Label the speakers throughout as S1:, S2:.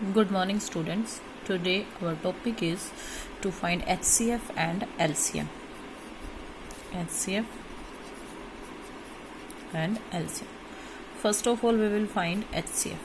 S1: Good morning, students. Today our topic is to find HCF and LCM. HCF and LCM. First of all, we will find HCF.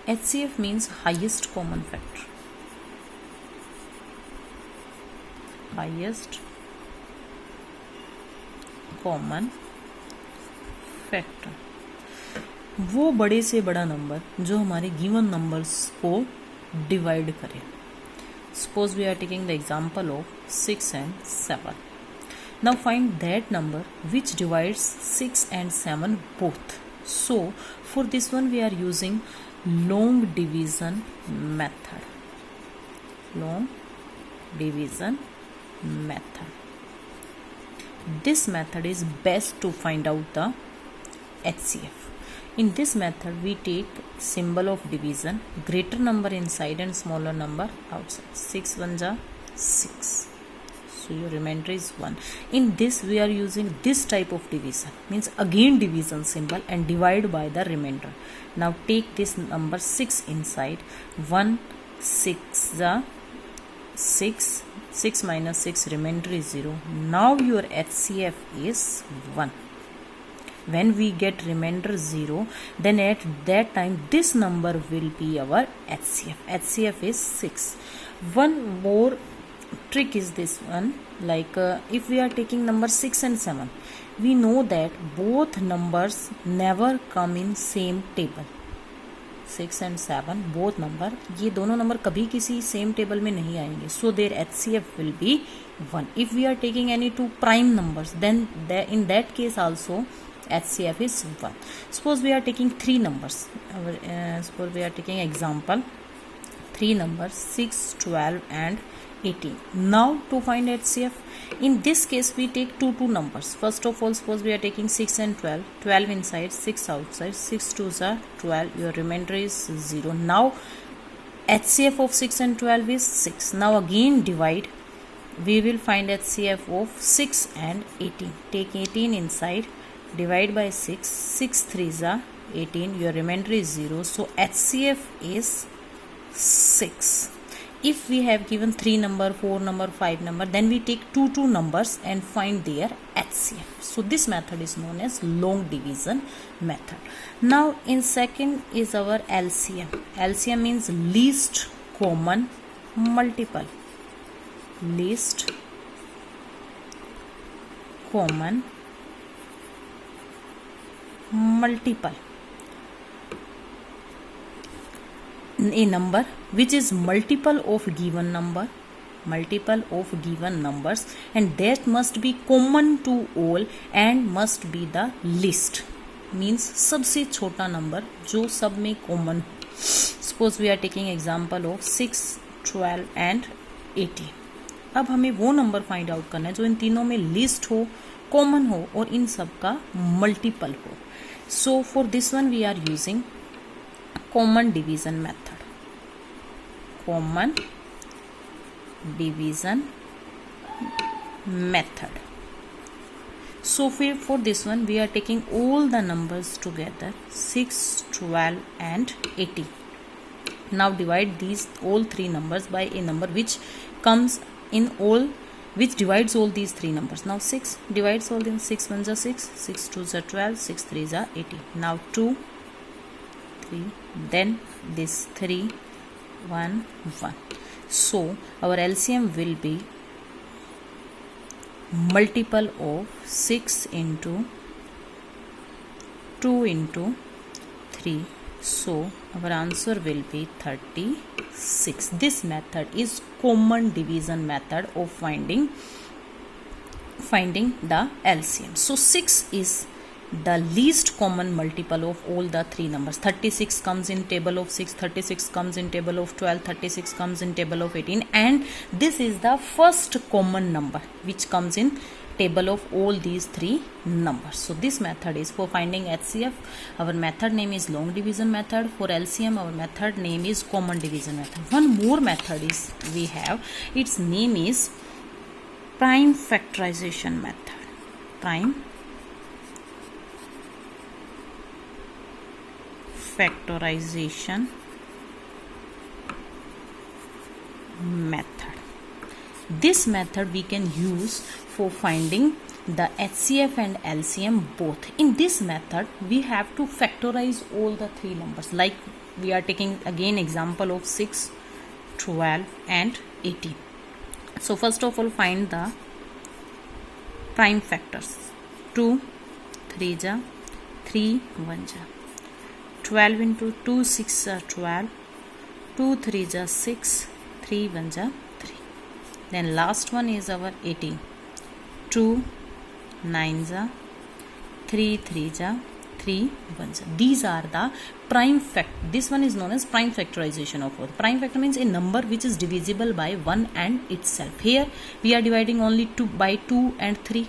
S1: HCF means highest common factor. Highest common factor. वो बड़े से बड़ा number जो हमारे given numbers को divide करे. Suppose we are taking the example of 6 and 7. Now find that number which divides 6 and 7 both. So for this one we are using long division method. Long division method. This method is best to find out the HCF. In this method, we take symbol of division, greater number inside and smaller number outside. 6 1 ja 6. So your remainder is 1. In this, we are using this type of division. Means again division symbol and divide by the remainder. Now take this number 6 inside. 1 6 ja 6. 6 minus 6 remainder is 0. Now your HCF is 1. When we get remainder 0, then at that time this number will be our HCF. HCF is 6. One more trick is this one, like if we are taking number 6 and 7, we know that both numbers never come in same table. 6 and 7 both number, ये दोनों number कभी किसी same table में नहीं आएंगे. So their HCF will be 1. If we are taking any two prime numbers, then in that case also HCF is 1. Suppose we are taking three numbers. Suppose we are taking example 3 numbers 6, 12 and 18. Now to find HCF, in this case we take two numbers. First of all, suppose we are taking 6 and 12. 12 inside, 6 outside. 6 2s are 12. Your remainder is 0. Now HCF of 6 and 12 is 6. Now again divide. We will find HCF of 6 and 18. Take 18 inside. Divide by 6. 6 3s are 18. Your remainder is 0. So HCF is 6. If we have given 3 number, 4 number, 5 number, then we take two numbers and find their HCF. So this method is known as long division method. Now in second is our LCM. LCM means least common multiple. Least common multiple. A number which is multiple of given number, multiple of given numbers, and that must be common to all and must be the least. Means सबसे छोटा number जो सब में common. Suppose we are taking example of 6, 12 and 18. अब हमें वो number find out करना है जो इन तीनों में लीस्ट हो, कॉमन हो और इन सब का मल्टीपल हो. So for this one we are using common division method. Common division method. So for this one we are taking all the numbers together, 6, 12 and 18. Now divide these all three numbers by a number which comes in all, which divides all these three numbers. Now 6 divides all them. 6 1s are 6, 6 2s are 12, 6 3s are 18. Now 2, 3, then this 3, 1, 1. So our LCM will be multiple of 6 into 2 into 3. So our answer will be 36. This method is common division method of finding the LCM. So 6 is the least common multiple of all the three numbers. 36 comes in table of 6, 36 comes in table of 12, 36 comes in table of 18, and this is the first common number which comes in table of all these three numbers. So this method is for finding HCF. Our method name is long division method. For LCM, our method name is common division method. One more method is we have, its name is prime factorization method. Prime factorization method. This method we can use for finding the HCF and LCM both. In this method we have to factorize all the three numbers, like we are taking again example of 6, 12 and 18. So first of all, find the prime factors. 2 3 ja 3 1 ja, 12 into 2 6 are 12, 2 3 ja 6, 3 1 ja 3. Then last one is our 18. 2 9 ja 3 3 ja 3 1 ja. These are the prime fact. This one is known as prime factorization of 4. Prime factor means a number which is divisible by 1 and itself. Here we are dividing only 2 by 2 and 3.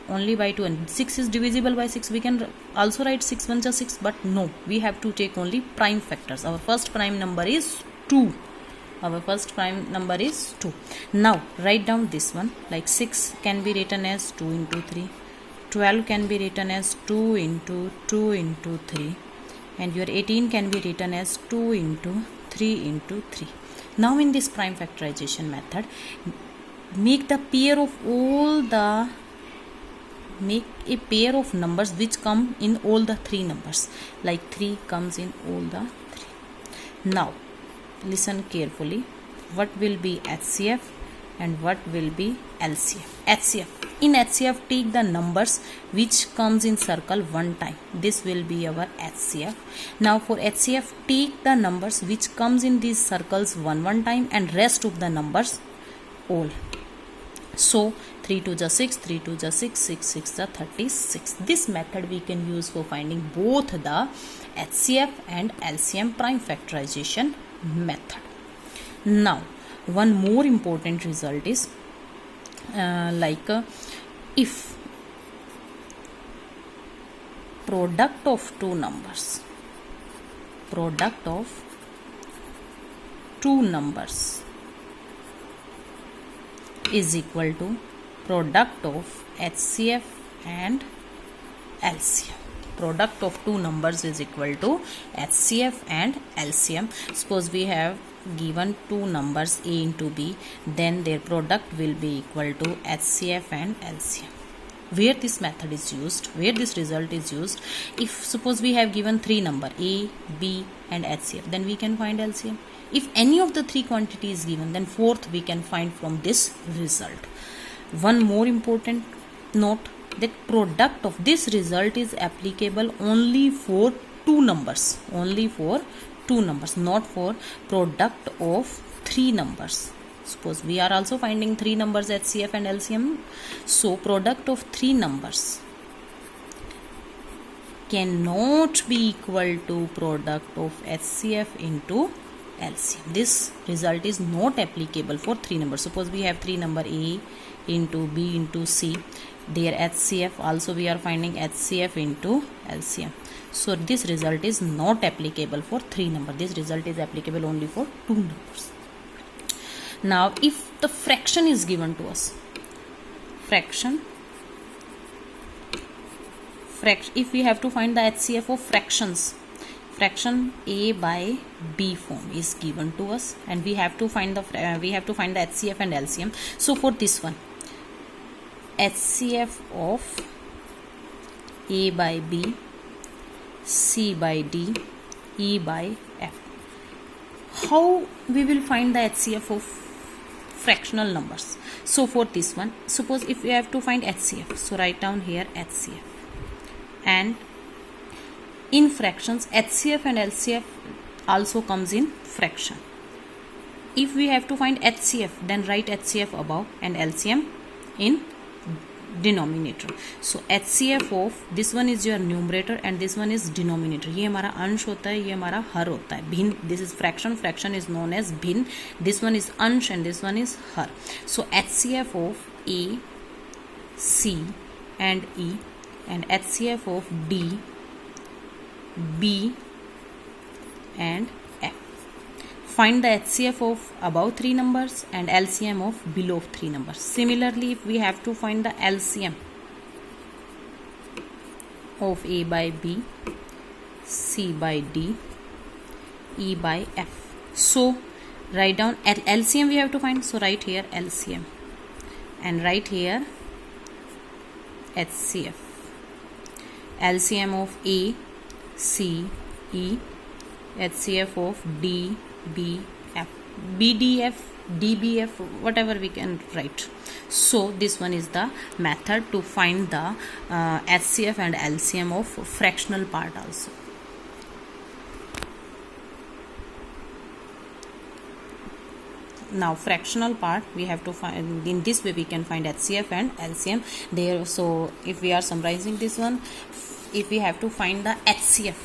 S1: Only by 2 and 6 is divisible by 6. We can also write 6 1 ja 6, but no, we have to take only prime factors. Our first prime number is 2. Our first prime number is 2. Now write down this one, like 6 can be written as 2 into 3. 12 can be written as 2 into 3. And your 18 can be written as 2 into 3 into 3. Now in this prime factorization method, make a pair of numbers which come in all the three numbers, like 3 comes in all the 3. Now listen carefully, what will be HCF and what will be LCM. HCF, in HCF take the numbers which comes in circle one time. This will be our HCF. Now for HCF, take the numbers which comes in these circles one time and rest of the numbers all. So 3 2 ja 6, 3 2 ja 6, 6 6 ja 36. This method we can use for finding both the HCF and LCM prime factorization method. Now one more important result is if product of two numbers is equal to product of HCF and LCM. Product of two numbers is equal to HCF and LCM. Suppose we have given two numbers A into B, then their product will be equal to HCF and LCM. Where this method is used, where this result is used, if suppose we have given three number A, B and HCF, then we can find LCM. If any of the three quantity is given, then fourth we can find from this result. One more important note, that product of this result is applicable only for two numbers, not for product of three numbers. Suppose we are also finding three numbers HCF and LCM, so product of three numbers cannot be equal to product of HCF into LCM. This result is not applicable for three numbers. Suppose we have three number A into B into C, their HCF also we are finding HCF into LCM. So this result is not applicable for three numbers. This result is applicable only for two numbers. Now if the fraction is given to us, if we have to find the HCF of fractions, fraction A by B form is given to us, and we have to find the HCF and LCM. So for this one, HCF of A by B, C by D, E by F. How we will find the HCF of fractional numbers? So for this one, suppose if we have to find HCF, so write down here HCF, and in fractions HCF and LCF also comes in fraction. If we have to find HCF, then write HCF above and LCM in denominator. So HCF of this one is your numerator and this one is denominator. ये हमारा अंश होता है, ये हमारा हर होता है. भिन्न, this is fraction is known as भिन्न. This one is अंश and this one is her. So HCF of A, C and E and HCF of D, B and F. Find the HCF of above three numbers and LCM of below three numbers. Similarly, if we have to find the LCM of A by B, C by D, E by F. So write down LCM we have to find. So write here LCM and write here HCF. LCM of A, C, E, HCF of D, B, F, BDF, DBF, whatever we can write. So this one is the method to find the HCF and LCM of fractional part also. Now fractional part we have to find, in this way we can find HCF and LCM there. So if we are summarizing this one, if we have to find the HCF,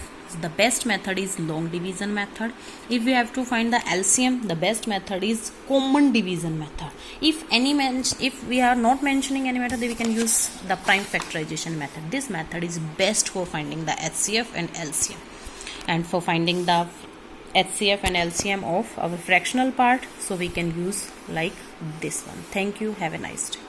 S1: the best method is long division method. If we have to find the LCM, the best method is common division method. If we are not mentioning any method, then we can use the prime factorization method. This method is best for finding the HCF and LCM. And for finding the HCF and LCM of our fractional part, so we can use like this one. Thank you. Have a nice day.